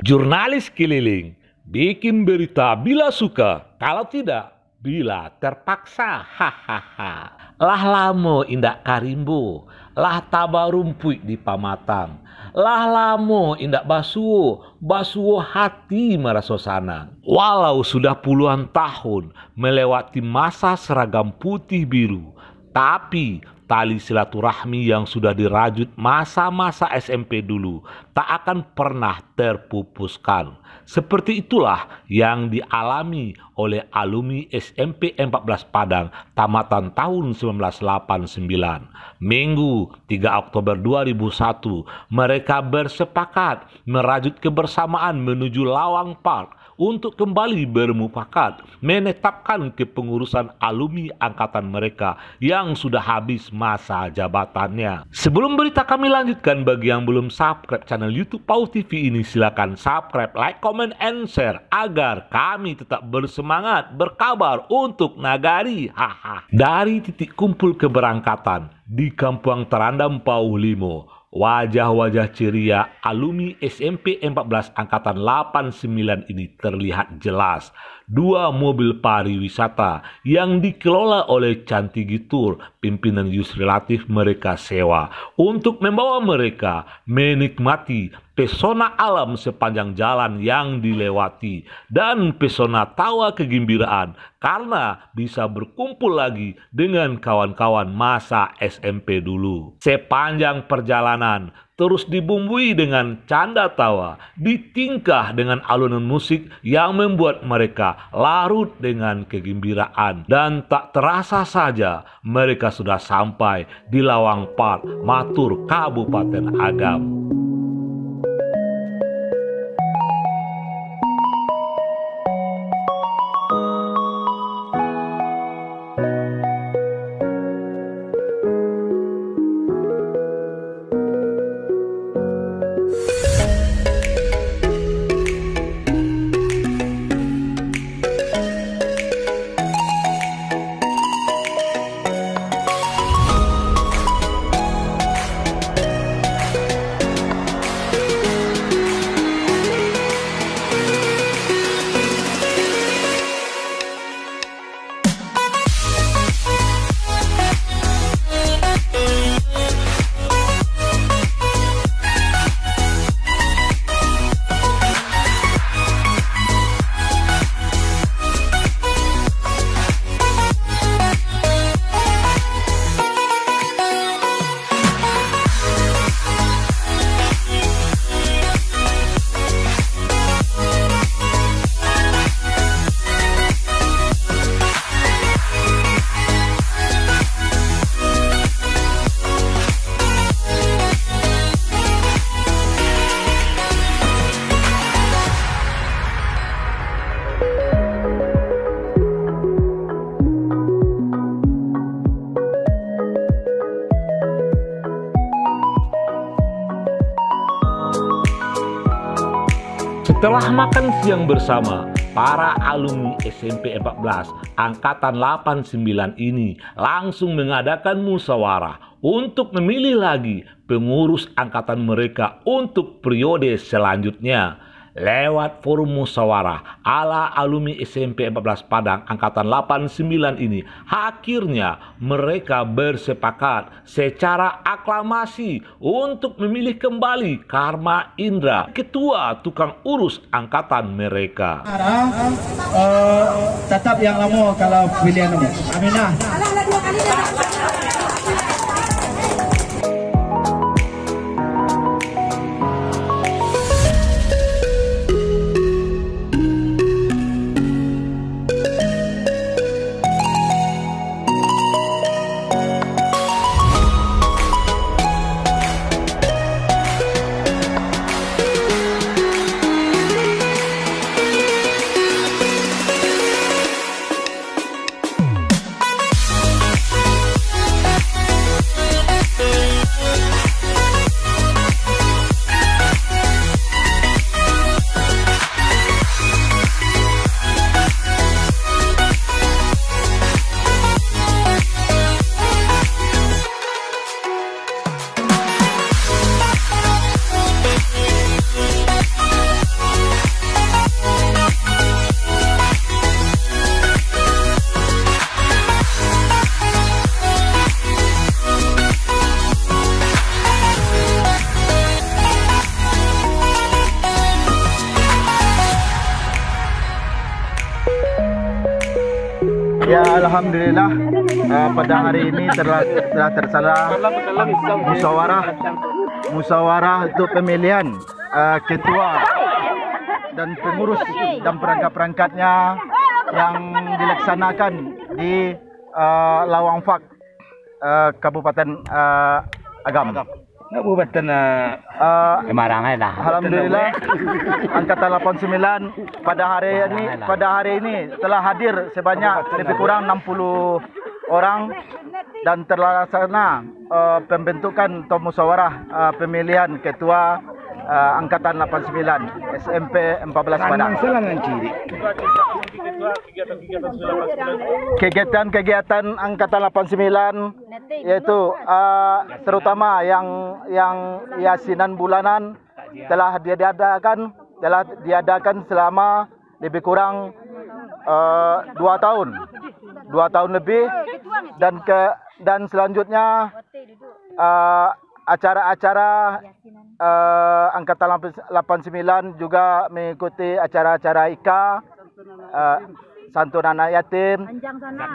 Jurnalis keliling, bikin berita bila suka, kalau tidak, bila terpaksa. Hahaha. Lah lamo indak karimbo, lah taba rumput di pamatang. Lah lamo indak basuo hati marasosana. Walau sudah puluhan tahun melewati masa seragam putih biru, tapi tali silaturahmi yang sudah dirajut masa-masa SMP dulu tak akan pernah terpupuskan. Seperti itulah yang dialami oleh alumni SMP 14 Padang tamatan tahun 1989. Minggu 3 Oktober 2001, mereka bersepakat merajut kebersamaan menuju Lawang Park untuk kembali bermufakat menetapkan kepengurusan alumni angkatan mereka yang sudah habis masa jabatannya. Sebelum berita kami lanjutkan, bagi yang belum subscribe channel YouTube Paus TV ini, silakan subscribe, like, comment, and share agar kami tetap bersemangat berkabar untuk Nagari. Dari titik kumpul keberangkatan di Kampung Terandam Pauh Limo, wajah-wajah ceria alumni SMP 14 Angkatan 89 ini terlihat jelas. Dua mobil pariwisata yang dikelola oleh Cantigitur, pimpinan Yusri Latif, mereka sewa untuk membawa mereka menikmati pesona alam sepanjang jalan yang dilewati dan pesona tawa kegembiraan karena bisa berkumpul lagi dengan kawan-kawan masa SMP dulu. Sepanjang perjalanan terus dibumbui dengan canda tawa, ditingkah dengan alunan musik yang membuat mereka larut dengan kegembiraan. Dan tak terasa saja mereka sudah sampai di Lawang Park, Matur, Kabupaten Agam. Setelah makan siang bersama, para alumni SMP 14 Angkatan 89 ini langsung mengadakan musyawarah untuk memilih lagi pengurus angkatan mereka untuk periode selanjutnya. Lewat forum musyawarah ala alumni SMP 14 Padang Angkatan 89 ini, akhirnya mereka bersepakat secara aklamasi untuk memilih kembali Karma Indra, ketua tukang urus angkatan mereka. Tetap yang lama kalau pilihan umum. Aminah. Alhamdulillah pada hari ini telah terlaksana musyawarah untuk pemilihan ketua dan pengurus dan perangkat-perangkatnya yang dilaksanakan di Lawang Fak, Kabupaten Agam. Kabupaten Kemarangan lah. Alhamdulillah Angkatan 89 pada hari ini telah hadir sebanyak lebih kurang 60 orang dan terlaksana pembentukan atau musyawarah pemilihan ketua Angkatan 89 SMP 14 Padang. Kegiatan-kegiatan Angkatan 89 yaitu terutama yang yasinan bulanan telah diadakan selama lebih kurang 2 tahun lebih, dan selanjutnya acara-acara Angkatan 89 juga mengikuti acara-acara IKA, santunan anak yatim,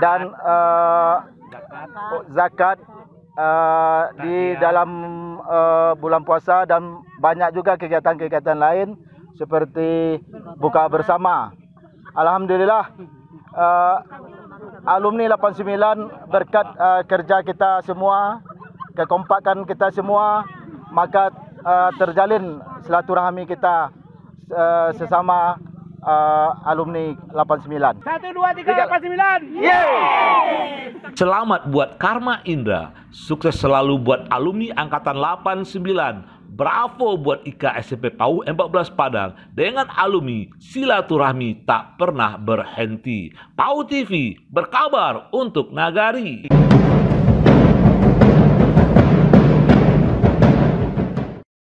dan zakat di dalam bulan puasa, dan banyak juga kegiatan-kegiatan lain seperti buka bersama. Alhamdulillah alumni 89 berkat kerja kita semua, kekompakan kita semua, maka terjalin silaturahmi kita sesama alumni 89. 1, 2, 3, 89. Yeay! Selamat buat Karma Indra, sukses selalu buat alumni Angkatan 89. Bravo buat IKA SMP PAU 14 Padang. Dengan alumni, silaturahmi tak pernah berhenti. PAU TV berkabar untuk Nagari.